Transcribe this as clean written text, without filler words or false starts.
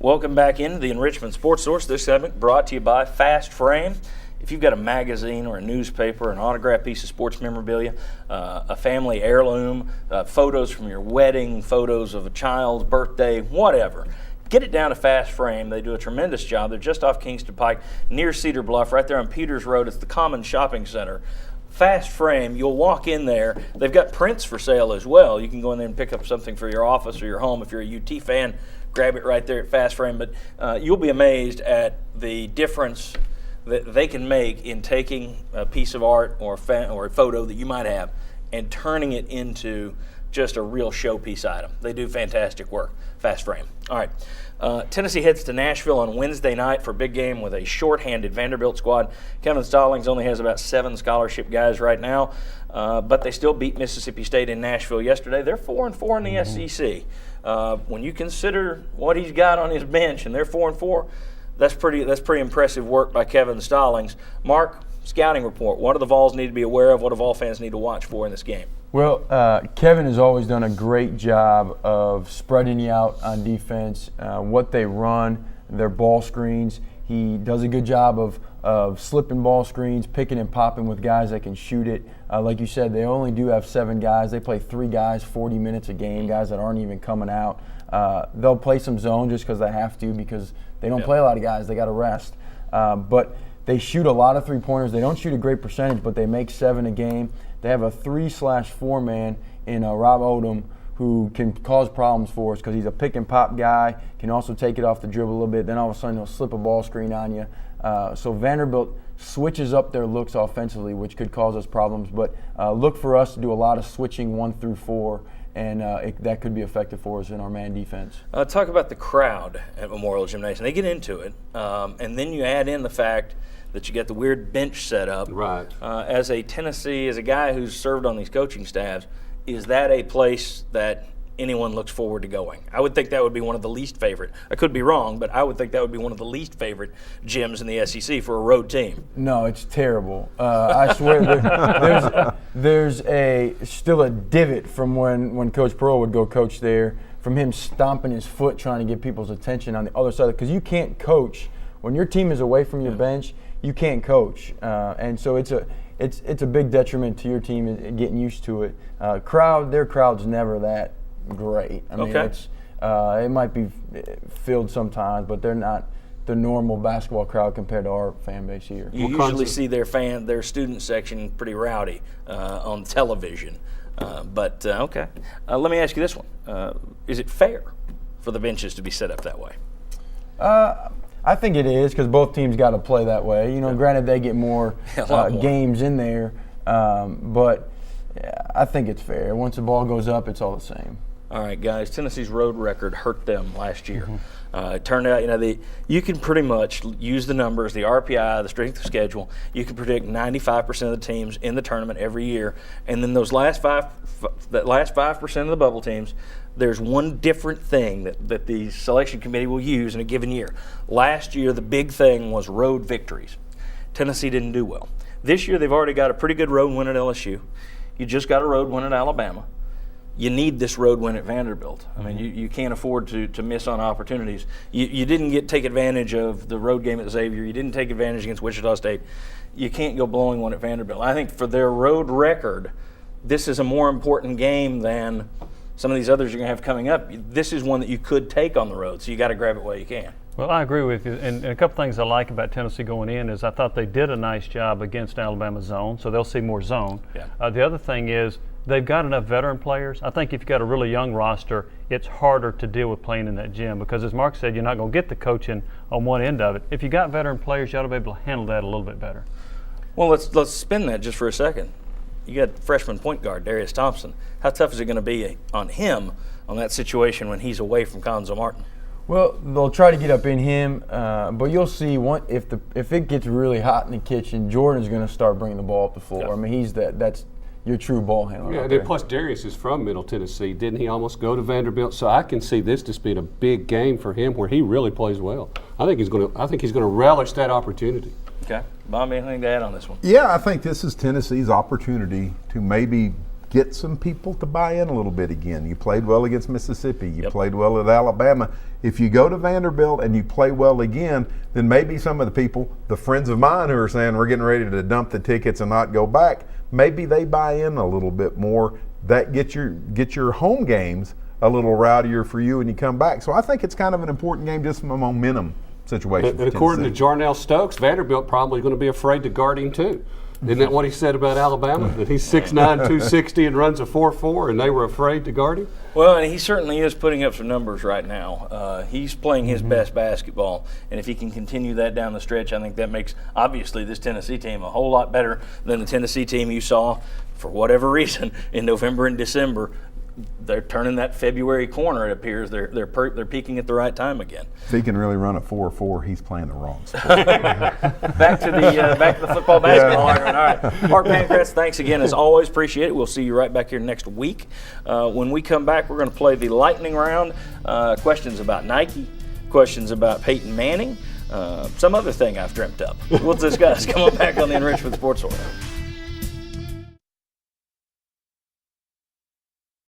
Welcome back into the Enrichment Sports Source. This segment brought to you by Fast Frame. If you've got a magazine or a newspaper, an autographed piece of sports memorabilia, a family heirloom, photos from your wedding, photos of a child's birthday, whatever, get it down to Fast Frame. They do a tremendous job. They're just off Kingston Pike, near Cedar Bluff, right there on Peters Road. It's the Common Shopping Center. Fast Frame, you'll walk in there. They've got prints for sale as well. You can go in there and pick up something for your office or your home. If you're a UT fan, grab it right there at Fast Frame. But you'll be amazed at the difference that they can make in taking a piece of art or a photo that you might have and turning it into just a real showpiece item. They do fantastic work. Fast Frame. All right. Tennessee heads to Nashville on Wednesday night for a big game with a shorthanded Vanderbilt squad. Kevin Stallings only has about 7 scholarship guys right now, but they still beat Mississippi State in Nashville yesterday. They're 4-4 in the SEC. When you consider what he's got on his bench and they're 4-4, that's pretty impressive work by Kevin Stallings. Mark, scouting report. What do the Vols need to be aware of? What do Vol fans need to watch for in this game? Well, Kevin has always done a great job of spreading you out on defense, what they run, their ball screens. He does a good job of slipping ball screens, picking and popping with guys that can shoot it. Like you said, they only do have 7 guys. They play 3 guys 40 minutes a game, guys that aren't even coming out. They'll play some zone just because they have to, because they don't play a lot of guys. They got to rest. But they shoot a lot of three-pointers. They don't shoot a great percentage, but they make 7 a game. They have a 3/4 man in Rob Odom who can cause problems for us because he's a pick-and-pop guy, can also take it off the dribble a little bit. Then all of a sudden he'll slip a ball screen on you. So Vanderbilt switches up their looks offensively, which could cause us problems. But look for us to do a lot of switching 1 through 4, and that could be effective for us in our man defense. Talk about the crowd at Memorial Gymnasium. They get into it, and then you add in the fact that you get the weird bench set up. Right. As a guy who's served on these coaching staffs, is that a place that anyone looks forward to going? I would think that would be one of the least favorite. I could be wrong, but I would think that would be one of the least favorite gyms in the SEC for a road team. No, it's terrible. I swear there's still a divot from when Coach Pearl would go coach there, from him stomping his foot trying to get people's attention on the other side, because you can't coach. When your team is away from your bench, you can't coach, and so it's a big detriment to your team in getting used to it. Their crowd's never that great. I mean, it might be filled sometimes, but they're not the normal basketball crowd compared to our fan base here. You usually see their student section pretty rowdy on television, but okay. Let me ask you this one: is it fair for the benches to be set up that way? I think it is, because both teams got to play that way. Granted they get more games in there, but I think it's fair. Once the ball goes up, it's all the same. All right, guys. Tennessee's road record hurt them last year. It turned out, you can pretty much use the numbers, the RPI, the strength of schedule. You can predict 95% of the teams in the tournament every year, and then those last 5% of the bubble teams, there's one different thing that the selection committee will use in a given year. Last year, the big thing was road victories. Tennessee didn't do well. This year, they've already got a pretty good road win at LSU. You just got a road win at Alabama. You need this road win at Vanderbilt. I mean, you can't afford to miss on opportunities. You didn't take advantage of the road game at Xavier. You didn't take advantage against Wichita State. You can't go blowing one at Vanderbilt. I think for their road record, this is a more important game than some of these others you're going to have coming up. This is one that you could take on the road, so you got to grab it while you can. Well, I agree with you. And a couple things I like about Tennessee going in is I thought they did a nice job against Alabama zone, so they'll see more zone. Yeah. The other thing is they've got enough veteran players. I think if you've got a really young roster, it's harder to deal with playing in that gym because, as Mark said, you're not going to get the coaching on one end of it. If you got veteran players, you ought to be able to handle that a little bit better. Well, let's spin that just for a second. You got freshman point guard Darius Thompson. How tough is it going to be on him on that situation when he's away from Conzo Martin? Well, they'll try to get up in him, but you'll see if it gets really hot in the kitchen, Jordan's going to start bringing the ball up the floor. Yeah. I mean, that's your true ball handler. Yeah, and plus Darius is from Middle Tennessee. Didn't he almost go to Vanderbilt? So I can see this just being a big game for him where he really plays well. I think he's going to relish that opportunity. Okay. Bob, anything to add on this one? Yeah, I think this is Tennessee's opportunity to maybe get some people to buy in a little bit again. You played well against Mississippi. You played well at Alabama. If you go to Vanderbilt and you play well again, then maybe some of the people, the friends of mine who are saying we're getting ready to dump the tickets and not go back, maybe they buy in a little bit more. That get your home games a little rowdier for you and you come back. So I think it's kind of an important game just from a momentum situation. And according to Jarnell Stokes, Vanderbilt probably going to be afraid to guard him too. Isn't that what he said about Alabama? That he's 6'9", 260 and runs a 4.4 and they were afraid to guard him? Well, and he certainly is putting up some numbers right now. He's playing his best basketball, and if he can continue that down the stretch, I think that makes, obviously, this Tennessee team a whole lot better than the Tennessee team you saw, for whatever reason, in November and December. They're turning that February corner, it appears. They're peaking at the right time again. If he can really run a 4.4, he's playing the wrong sport. Back to the football basketball. All right, Mark Pancratz, thanks again as always. Appreciate it. We'll see you right back here next week. When we come back, we're going to play the lightning round. Questions about Nike, questions about Peyton Manning, some other thing I've dreamt up. We'll discuss. Come on back on the Enrichment Sports Hour.